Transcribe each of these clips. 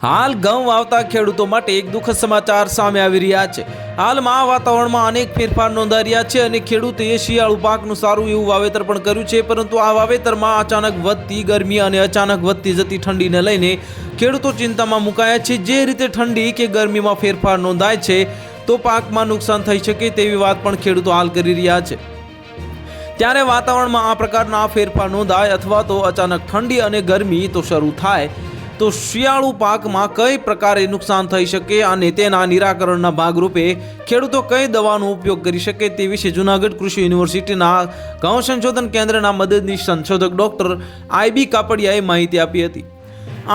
હાલ ઘઉં વાવતા ખેડૂતો માટે એક દુઃખદ સમાચાર સામે આવી રહ્યા છે। હાલમાં વાતાવરણમાં અનેક ફેરફાર નોંધાઈ રહ્યા છે અને ખેડૂતોએ શિયાળુ પાકનું સારું એવું વાવેતર પણ કર્યું છે, પરંતુ આ વાવેતરમાં અચાનક વધતી ગરમી અને અચાનક વધતી જતી ઠંડીને લઈને ખેડૂતો ચિંતામાં મુકાયા છે। જે રીતે ઠંડી કે ગરમીમાં ફેરફાર નોંધાય છે તો પાકમાં નુકસાન થઈ શકે તેવી વાત પણ ખેડૂતો હાલ કરી રહ્યા છે। ત્યારે વાતાવરણમાં આ પ્રકારના ફેરફાર નોંધાય અથવા તો અચાનક ઠંડી અને ગરમી તો શરૂ થાય તો શિયાળુ પાકમાં કઈ પ્રકારે નુકસાન થઈ શકે અને તેના નિરાકરણના ભાગરૂપે ખેડૂતો કઈ દવાનો ઉપયોગ કરી શકે તે વિશે જૂનાગઢ કૃષિ યુનિવર્સિટીના ઘઉં સંશોધન કેન્દ્રના મદદનીશ સંશોધક ડોક્ટર આઈબી કાપડિયાએ માહિતી આપી હતી।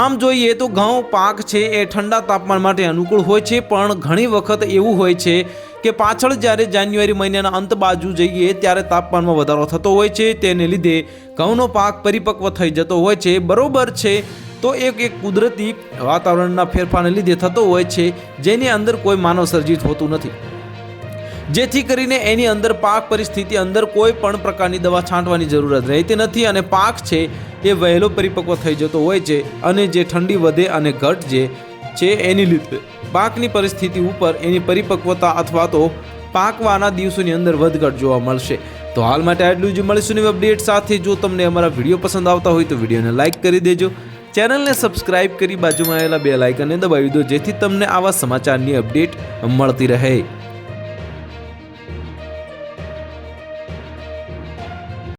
આમ જોઈએ તો ઘઉં પાક છે એ ઠંડા તાપમાન માટે અનુકૂળ હોય છે, પણ ઘણી વખત એવું હોય છે કે પાછળ જ્યારે જાન્યુઆરી મહિનાના અંત બાજુ જઈએ ત્યારે તાપમાનમાં વધારો થતો હોય છે, તેને લીધે ઘઉંનો પાક પરિપક્વ થઈ જતો હોય છે। બરોબર છે, તો એક કુદરતી વાતાવરણના ફેરફારને લીધે થતો હોય છે, જેની અંદર કોઈ માનવ સર્જિત હોતું નથી, જેથી કરીને એની અંદર પાક પરિસ્થિતિ અંદર કોઈ પણ પ્રકારની દવા છાંટવાની જરૂરત રહેતી નથી અને પાક છે એ વહેલો પરિપક્વ થઈ જતો હોય છે। અને જે ઠંડી વધે અને ઘટ જે છે એની લીધે પાકની પરિસ્થિતિ ઉપર એની પરિપક્વતા અથવા તો પાકવાના દિવસોની અંદર વધઘટ જોવા મળશે। તો હાલ માટે આટલું જ, મળીશું નવી અપડેટ સાથે। જો તમને અમારા વિડીયો પસંદ આવતા હોય તો વિડીયોને લાઇક કરી દેજો, ચેનલને સબસ્ક્રાઇબ કરી બાજુમાં આવેલા બેલ આઇકનને દબાવી દો, જેથી તમને આવા સમાચારની અપડેટ મળતી રહે।